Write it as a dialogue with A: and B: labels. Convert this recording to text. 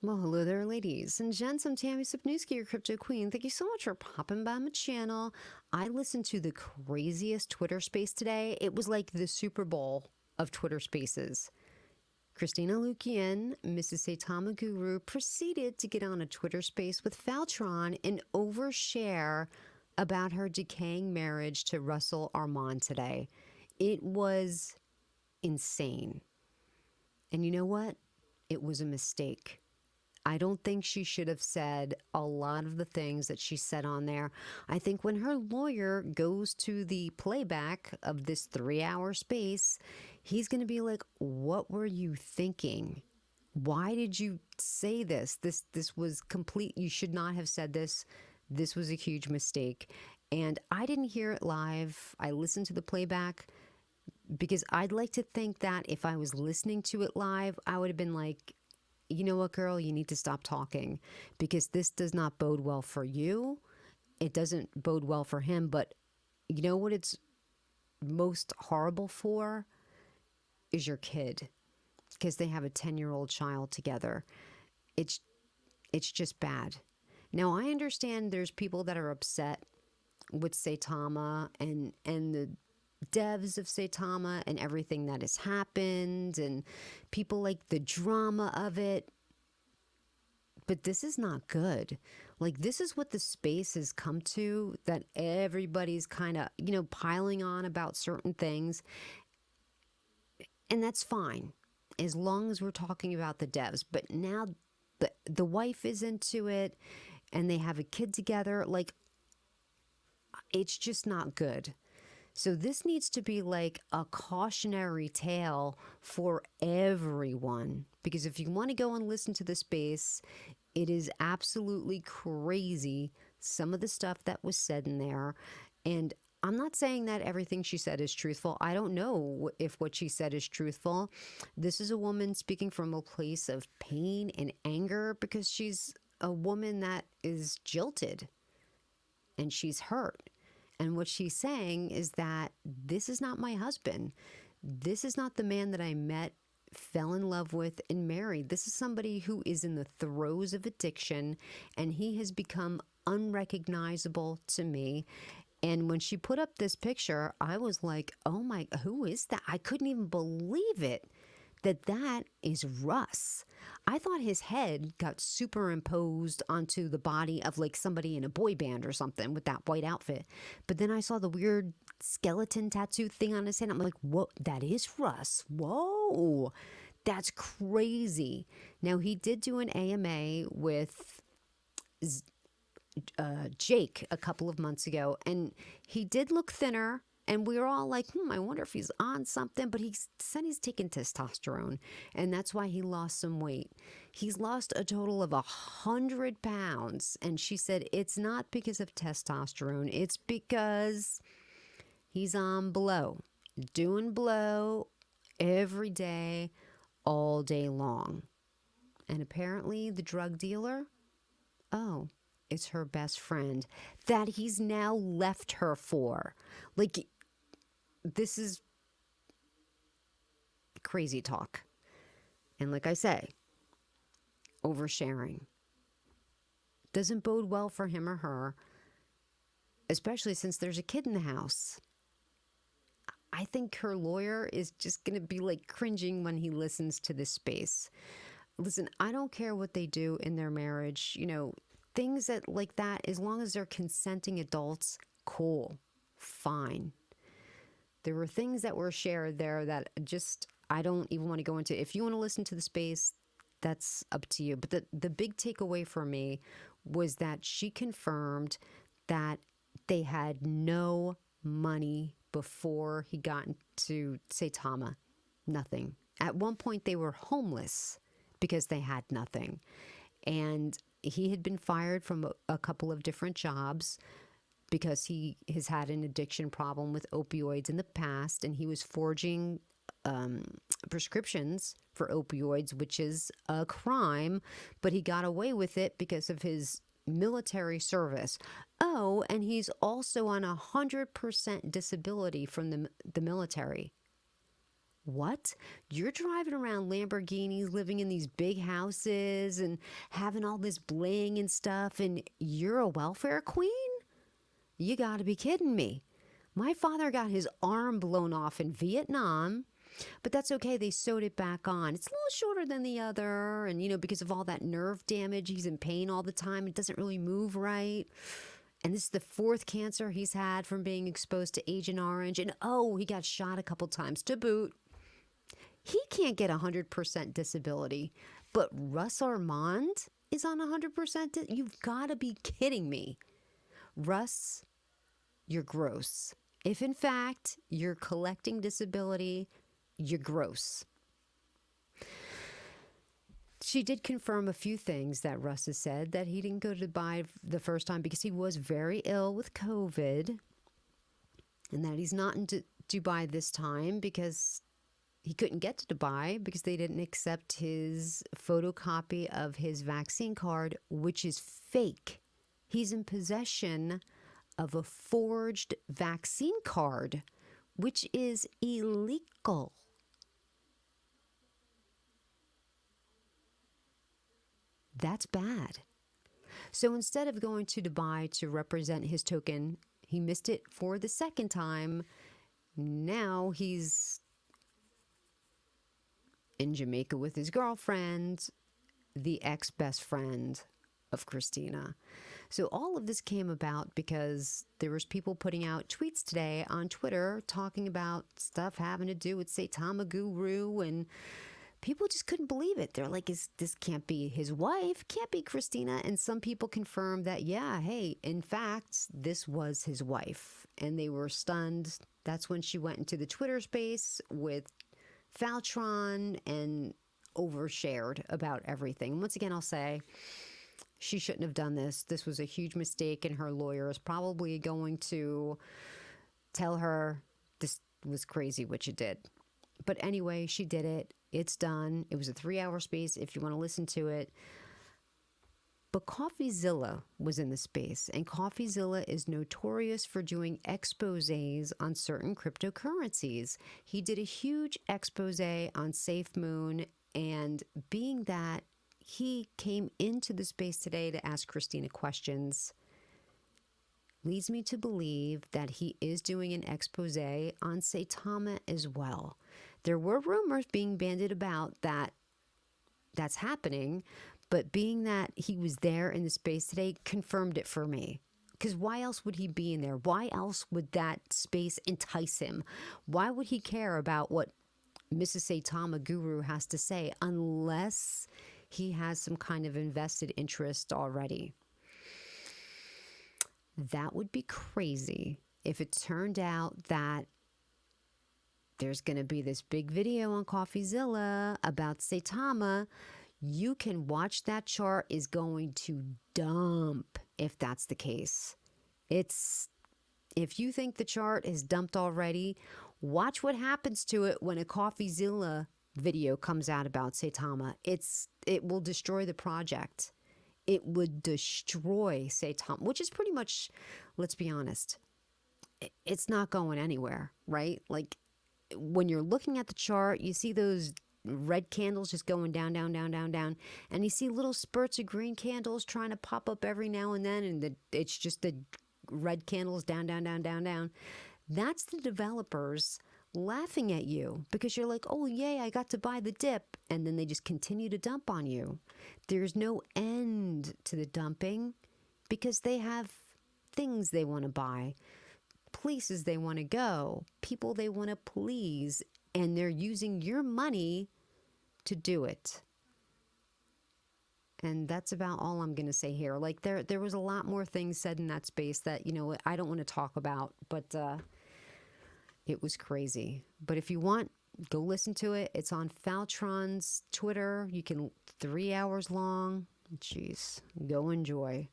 A: Well, hello there, ladies and gents. I'm Tammy Sipniewski, your crypto queen. Thank you so much for popping by my channel. I listened to the craziest Twitter space today. It was like the Super Bowl of Twitter spaces. Christina Lukian, Mrs. Saitama Guru, proceeded to get on a Twitter space with Faltron and overshare about her decaying marriage to Russell Armand today. It was insane. And you know what? It was a mistake. I don't think she should have said a lot of the things that she said on there. I think when her lawyer goes to the playback of this 3-hour space, he's going to be like, what were you thinking? Why did you say this? This was complete. You should not have said this. This was a huge mistake. And I didn't hear it live. I listened to the playback because I'd like to think that if I was listening to it live, I would have been like, you know what, girl, you need to stop talking because this does not bode well for you. It doesn't bode well for him. But you know what it's most horrible for is your kid, because they have a 10-year-old child together. It's just bad. Now, I understand there's people that are upset with Saitama and the devs of Saitama and everything that has happened, and people like the drama of it. But this is not good. Like, this is what the space has come to, that everybody's kind of, piling on about certain things. And that's fine, as long as we're talking about the devs. But now the wife is into it and they have a kid together. Like, it's just not good. So this needs to be like a cautionary tale for everyone, because if you want to go and listen to the space, it is absolutely crazy, some of the stuff that was said in there. And I'm not saying that everything she said is truthful. I don't know if what she said is truthful. This is a woman speaking from a place of pain and anger because she's a woman that is jilted and she's hurt. And what she's saying is that this is not my husband. This is not the man that I met, fell in love with, and married. This is somebody who is in the throes of addiction, and he has become unrecognizable to me. And when she put up this picture, I was like, oh my, who is that? I couldn't even believe it, that is Russ. I thought his head got superimposed onto the body of like somebody in a boy band or something with that white outfit. But then I saw the weird skeleton tattoo thing on his head. I'm like, whoa, that is Russ. Whoa, that's crazy. Now, he did do an AMA with Jake a couple of months ago, and he did look thinner. And we were all like, I wonder if he's on something. But he said he's taking testosterone, and that's why he lost some weight. He's lost a total of 100 pounds. And she said it's not because of testosterone. It's because he's on blow, doing blow every day, all day long. And apparently the drug dealer, it's her best friend that he's now left her for. Like, this is crazy talk. And like I say, oversharing doesn't bode well for him or her, especially since there's a kid in the house. I think her lawyer is just going to be like cringing when he listens to this space. Listen, I don't care what they do in their marriage, things that like that, as long as they're consenting adults, cool, fine. There were things that were shared there that just, I don't even want to go into. If you want to listen to the space, that's up to you. But the big takeaway for me was that she confirmed that they had no money before he got to Saitama. Nothing. At one point, they were homeless because they had nothing. And he had been fired from a couple of different jobs because he has had an addiction problem with opioids in the past, and he was forging prescriptions for opioids, which is a crime, but he got away with it because of his military service. Oh, and he's also on 100% disability from the military. What? You're driving around Lamborghinis, living in these big houses and having all this bling and stuff, and you're a welfare queen? You gotta be kidding me. My father got his arm blown off in Vietnam, but that's okay. They sewed it back on. It's a little shorter than the other, and because of all that nerve damage, he's in pain all the time. It doesn't really move right. And this is the fourth cancer he's had from being exposed to Agent Orange. And he got shot a couple times to boot. He can't get 100% disability, but Russ Armand is on 100%. You've got to be kidding me. Russ, you're gross. If in fact you're collecting disability, you're gross. She did confirm a few things that Russ has said, that he didn't go to Dubai the first time because he was very ill with COVID, and that he's not in Dubai this time because he couldn't get to Dubai because they didn't accept his photocopy of his vaccine card, which is fake. He's in possession of a forged vaccine card, which is illegal. That's bad. So instead of going to Dubai to represent his token, he missed it for the second time. Now he's in Jamaica with his girlfriend, the ex-best friend of Christina. So all of this came about because there was people putting out tweets today on Twitter talking about stuff having to do with Saitama Guru, and people just couldn't believe it. They're like, this can't be his wife, can't be Christina. And some people confirmed that, yeah, hey, in fact, this was his wife. And they were stunned. That's when she went into the Twitter space with Faltron and overshared about everything. Once again, I'll say, she shouldn't have done this. This was a huge mistake, and her lawyer is probably going to tell her this was crazy what you did. But anyway, she did it. It's done. It was a 3-hour space if you want to listen to it. But CoffeeZilla was in the space, and CoffeeZilla is notorious for doing exposés on certain cryptocurrencies. He did a huge expose on SafeMoon, and being that he came into the space today to ask Christina questions, leads me to believe that he is doing an expose on Saitama as well. There were rumors being bandied about that that's happening, but being that he was there in the space today confirmed it for me. Because why else would he be in there? Why else would that space entice him? Why would he care about what Mrs. Saitama Guru has to say unless he has some kind of invested interest already? That would be crazy if it turned out that there's going to be this big video on CoffeeZilla about Saitama. You can watch that chart is going to dump if that's the case. If you think the chart is dumped already, watch what happens to it when a CoffeeZilla video comes out about Saitama. It will destroy the project. It would destroy Saitama, which is pretty much, let's be honest, it's not going anywhere, right? Like, when you're looking at the chart, you see those red candles just going down, down, down, down, down, and you see little spurts of green candles trying to pop up every now and then, and it's just the red candles down, down, down, down, down. That's the developers laughing at you because you're like, oh, yay, I got to buy the dip, and then they just continue to dump on you. There's no end to the dumping because they have things they want to buy, places they want to go, people they want to please, and they're using your money to do it. And that's about all I'm going to say here. Like, there was a lot more things said in that space that, I don't want to talk about, but it was crazy. But if you want, go listen to it. It's on Faltron's Twitter. 3 hours long. Jeez, go enjoy.